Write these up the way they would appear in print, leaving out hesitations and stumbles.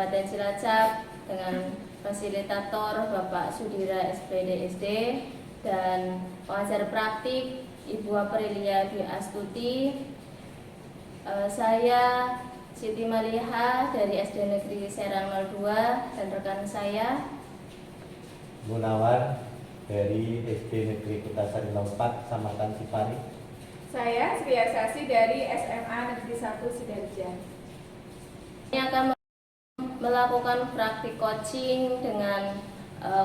Kabupaten Cilacap dengan fasilitator Bapak Sudira SPD SD dan pengajar praktik Ibu Aprilia Dwi Astuti. Saya Siti Maliha dari SD Negeri Serang 02 dan rekan saya Munawar dari SD Negeri Kutasari 04, Kecamatan Cipari. Saya Sri Asasi dari SMA Negeri 1 Sidoarjo. Ini akan melakukan praktik coaching dengan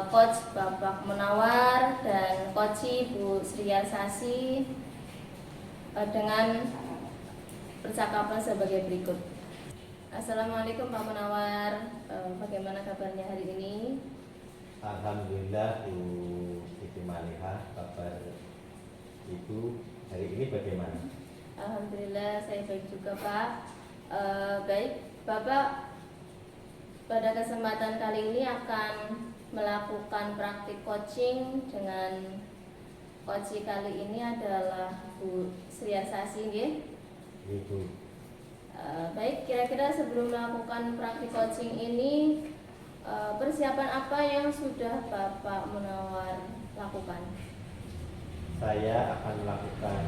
coach Bapak Munawar dan coach Bu Sri Asasi dengan percakapan sebagai berikut. Assalamualaikum Pak Munawar, bagaimana kabarnya hari ini? Alhamdulillah Bu Siti Maliha, kabar Ibu hari ini bagaimana? Alhamdulillah saya baik juga Pak. Baik Bapak, pada kesempatan kali ini akan melakukan praktik coaching dengan coach kali ini adalah Bu Sri Asasi, Ibu. Baik, kira-kira sebelum melakukan praktik coaching ini persiapan apa yang sudah Bapak Munawar lakukan? Saya akan melakukan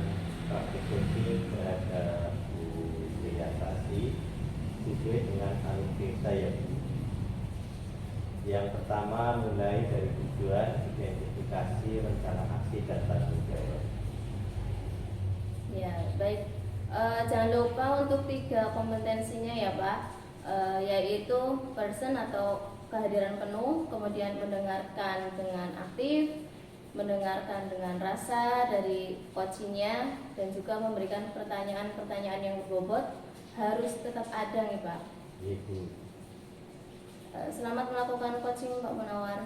praktik coaching terhadap Bu Sri Asasi sesuai dengan alur saya, Bu. Yang pertama mulai dari tujuan, identifikasi, rencana aksi, dan tanggung jawab. Ya, baik. Jangan lupa untuk 3 kompetensinya ya Pak, yaitu person atau kehadiran penuh, kemudian mendengarkan dengan aktif, mendengarkan dengan rasa dari coachingnya, dan juga memberikan pertanyaan-pertanyaan yang berbobot harus tetap ada nih Pak. Ibu. Selamat melakukan coaching Pak Munawar.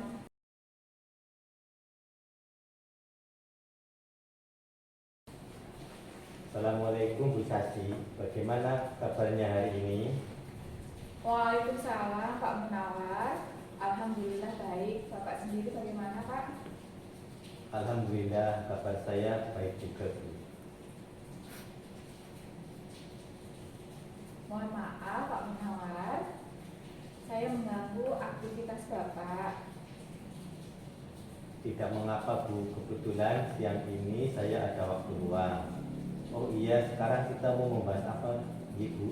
Assalamualaikum Bu Sasi, bagaimana kabarnya hari ini? Waalaikumsalam Pak Munawar. Alhamdulillah baik. Bapak sendiri bagaimana Pak? Alhamdulillah kabar saya baik juga, Bu. Mohon maaf Pak Munawar, saya mengganggu aktivitas Bapak. Tidak mengapa Bu, kebetulan siang ini saya ada waktu luang. Oh iya, sekarang kita mau membahas apa, Ibu?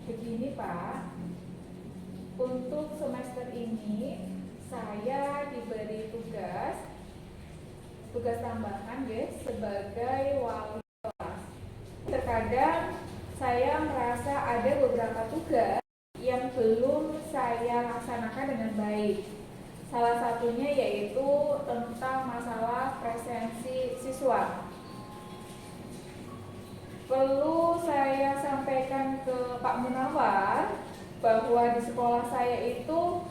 Begini Pak, untuk semester ini saya diberi tugas tambahan sebagai wali kelas. Terkadang saya merasa ada beberapa tugas yang belum saya laksanakan dengan baik. Salah satunya yaitu tentang masalah presensi siswa. Perlu saya sampaikan ke Pak Munawar bahwa di sekolah saya itu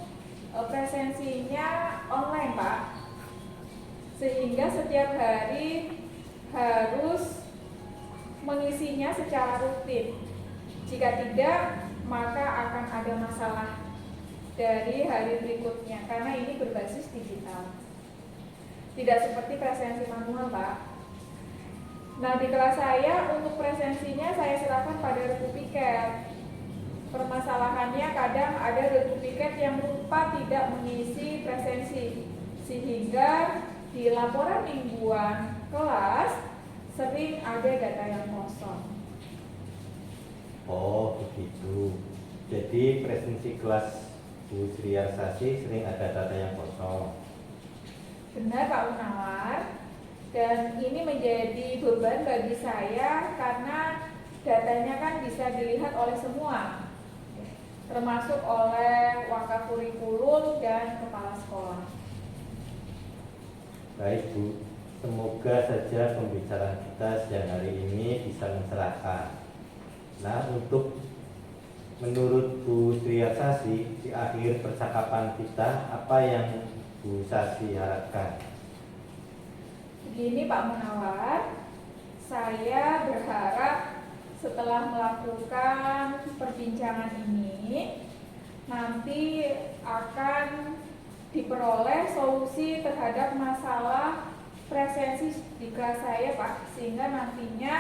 presensinya online Pak, sehingga setiap hari harus mengisinya secara rutin. Jika tidak, maka akan ada masalah dari hari berikutnya karena ini berbasis digital, tidak seperti presensi manual Pak. Nah, di kelas saya untuk presensinya saya serahkan pada reku piket. Permasalahannya kadang ada reku piket yang lupa tidak mengisi presensi, sehingga di laporan mingguan kelas sering ada data yang kosong. Oh begitu. Jadi presensi kelas Bu Sri Asasi sering ada data yang kosong. Benar Pak Munawar. Dan ini menjadi beban bagi saya karena datanya kan bisa dilihat oleh semua, termasuk oleh wakakurikulum dan kepala sekolah. Baik Bu, semoga saja pembicaraan kita siang hari ini bisa mencerahkan. Nah, untuk menurut Bu Sri Asasi, di akhir percakapan kita, apa yang Bu Sasi harapkan? Begini Pak Munawar, saya berharap setelah melakukan perbincangan ini nanti akan diperoleh solusi terhadap masalah presensi di kelas saya Pak, sehingga nantinya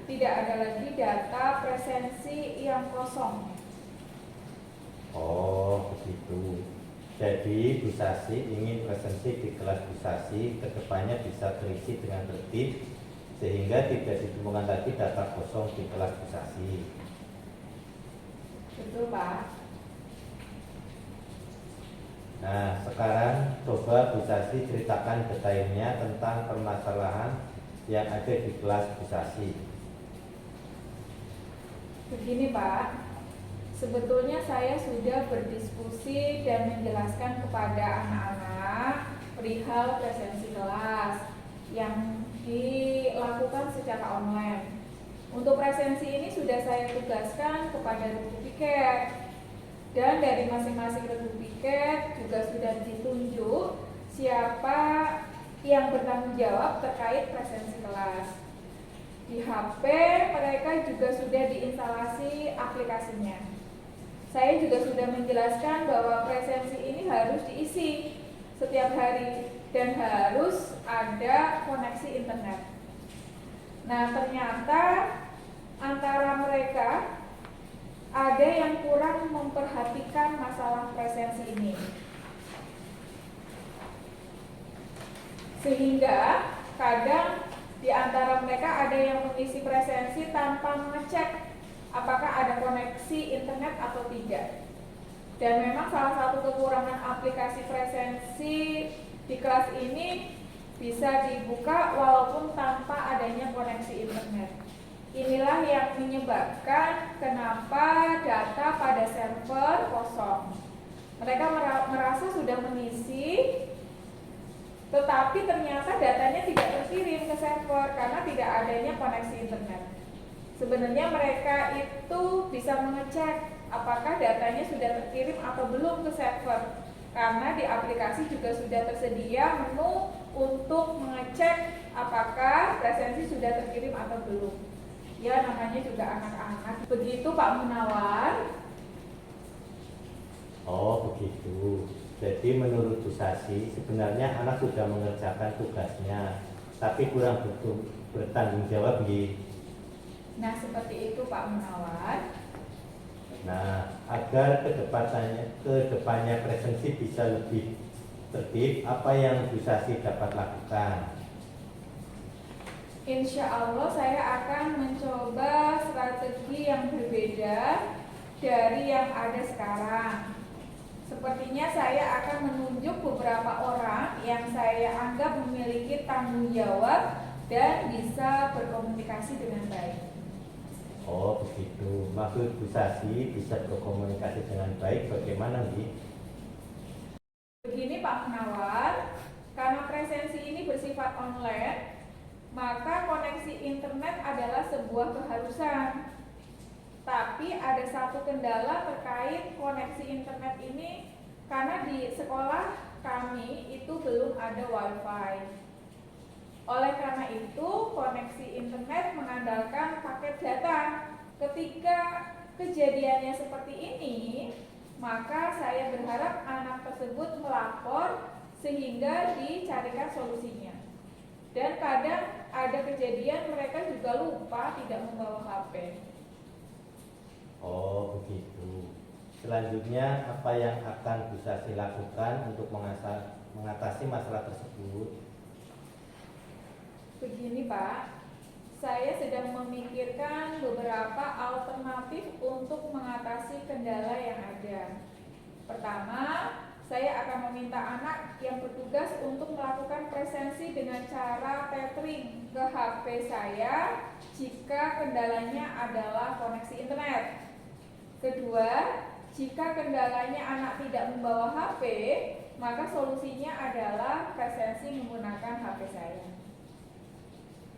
tidak ada lagi data presensi yang kosong. Jadi Bu Sasi ingin presensi di kelas Bu Sasi kedepannya bisa terisi dengan tertib sehingga tidak ditemukan lagi data kosong di kelas Bu Sasi. Betul, Pak. Nah, sekarang coba Bu Sasi ceritakan detailnya tentang permasalahan yang ada di kelas Bu Sasi. Begini, Pak. Sebetulnya saya sudah berdiskusi dan menjelaskan kepada anak-anak perihal presensi kelas yang dilakukan secara online. Untuk presensi ini sudah saya tugaskan kepada regu piket, dan dari masing-masing regu piket juga sudah ditunjuk siapa yang bertanggung jawab terkait presensi kelas. Di HP mereka juga sudah diinstalasi aplikasinya. Saya juga sudah menjelaskan bahwa presensi ini harus diisi setiap hari dan harus ada koneksi internet. Nah, ternyata antara mereka ada yang kurang memperhatikan masalah presensi ini. Sehingga kadang di antara mereka ada yang mengisi presensi tanpa mengecek apakah ada koneksi internet atau tidak. Dan memang salah satu kekurangan aplikasi presensi di kelas ini bisa dibuka walaupun tanpa adanya koneksi internet. Inilah yang menyebabkan kenapa data pada server kosong. Mereka merasa sudah mengisi, tetapi ternyata datanya tidak terkirim ke server karena tidak adanya koneksi internet. Sebenarnya mereka itu bisa mengecek apakah datanya sudah terkirim atau belum ke server, karena di aplikasi juga sudah tersedia menu untuk mengecek apakah presensi sudah terkirim atau belum. Ya, namanya juga anak-anak. Begitu Pak Munawar. Oh begitu. Jadi menurut Bu Sasi sebenarnya anak sudah mengerjakan tugasnya, tapi kurang bertanggung jawab gitu. Nah, seperti itu Pak Munawar. Nah, agar kedepannya presensi bisa lebih tertib, apa yang Bu Sasi dapat lakukan? Insya Allah saya akan mencoba strategi yang berbeda dari yang ada sekarang. Sepertinya saya akan menunjuk beberapa orang yang saya anggap memiliki tanggung jawab dan bisa berkomunikasi dengan baik. Oh begitu, maksud Bu Sasi bisa berkomunikasi dengan baik bagaimana Bi? Begini Pak Munawar, karena presensi ini bersifat online, maka koneksi internet adalah sebuah keharusan. Tapi ada satu kendala terkait koneksi internet ini, karena di sekolah kami itu belum ada wifi. Oleh karena itu, koneksi internet mengandalkan paket data. Ketika kejadiannya seperti ini, maka saya berharap anak tersebut melapor sehingga dicarikan solusinya. Dan kadang ada kejadian mereka juga lupa tidak membawa HP. Oh begitu. Selanjutnya apa yang akan Bu Sasi lakukan untuk mengatasi masalah tersebut? Begini Pak, saya sedang memikirkan beberapa alternatif untuk mengatasi kendala yang ada. Pertama, saya akan meminta anak yang bertugas untuk melakukan presensi dengan cara tethering ke HP saya jika kendalanya adalah koneksi internet. Kedua, jika kendalanya anak tidak membawa HP, maka solusinya adalah presensi menggunakan HP saya.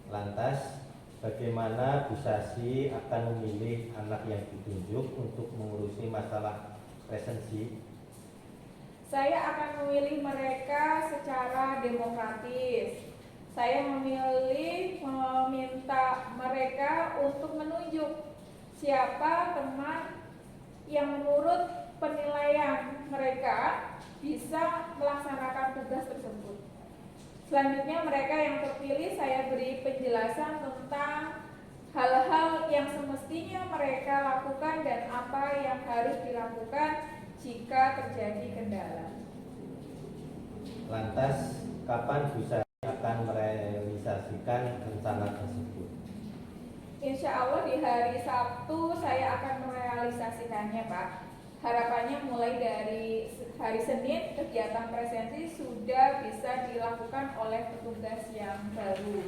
Lantas, bagaimana Bu Sasi akan memilih anak yang ditunjuk untuk mengurusi masalah presensi? Saya akan memilih mereka secara demokratis. Saya meminta mereka untuk menunjuk siapa teman yang menurut penilaian mereka bisa melaksanakan tugas tersebut. Selanjutnya mereka yang terpilih saya beri penjelasan tentang hal-hal yang semestinya mereka lakukan dan apa yang harus dilakukan jika terjadi kendala. Lantas, kapan Bu Sari akan merealisasikan rencana tersebut? Insya Allah di hari Sabtu saya akan merealisasikannya, Pak. Harapannya mulai dari hari Senin kegiatan presensi sudah bisa dilakukan oleh petugas yang baru.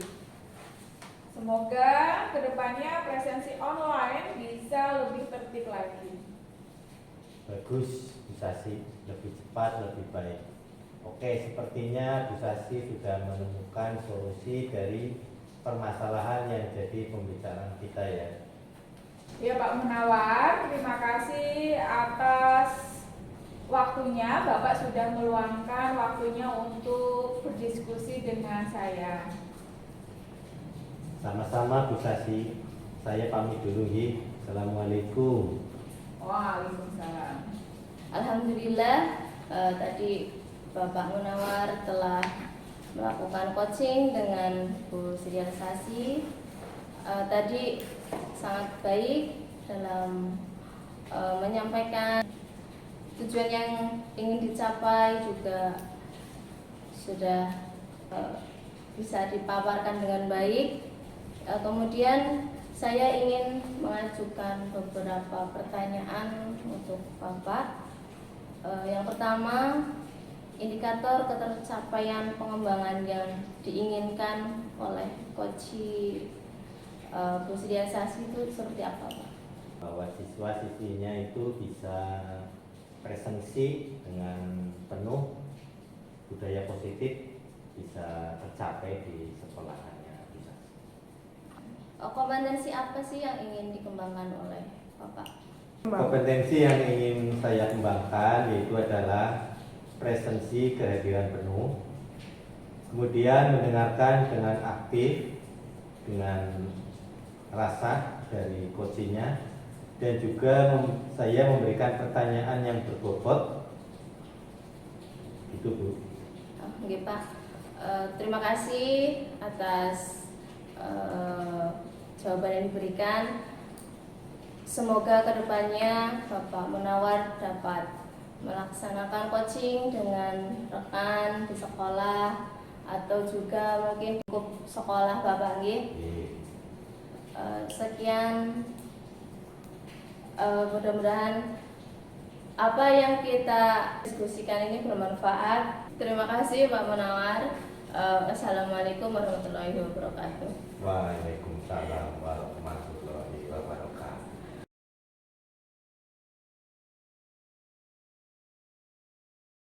Semoga kedepannya presensi online bisa lebih tertib lagi. Bagus, Bu Sasi, lebih cepat, lebih baik. Oke, sepertinya Bu Sasi sudah menemukan solusi dari permasalahan yang jadi pembicaraan kita ya. Ya Pak Munawar, terima kasih atas waktunya. Bapak sudah meluangkan waktunya untuk berdiskusi dengan saya. Sama-sama Bu Sasi, saya pamit dulu ya. Assalamualaikum. Waalaikumsalam. Alhamdulillah tadi Bapak Munawar telah melakukan coaching dengan Bu Sriasasi. Tadi sangat baik dalam menyampaikan tujuan yang ingin dicapai, juga sudah bisa dipaparkan dengan baik. Kemudian saya ingin mengajukan beberapa pertanyaan untuk Bapak. Yang pertama, indikator ketercapaian pengembangan yang diinginkan oleh Coach Bu Sriasasi itu seperti apa, Pak? Bahwa siswa-siswinya itu bisa presensi dengan penuh, budaya positif bisa tercapai di sekolahannya. Bisa. Kompetensi apa sih yang ingin dikembangkan oleh Bapak? Kompetensi yang ingin saya kembangkan yaitu adalah presensi kehadiran penuh, kemudian mendengarkan dengan aktif, dengan rasa dari coachingnya, dan juga saya memberikan pertanyaan yang berbobot. Itu Bu. Oke Pak, terima kasih atas jawaban yang diberikan. Semoga kedepannya Bapak Munawar dapat melaksanakan coaching dengan rekan di sekolah atau juga mungkin cukup sekolah Bapak nggih. Sekian, mudah-mudahan apa yang kita diskusikan ini bermanfaat. Terima kasih Pak Munawar. Assalamualaikum warahmatullahi wabarakatuh. Waalaikumsalam warahmatullahi wabarakatuh.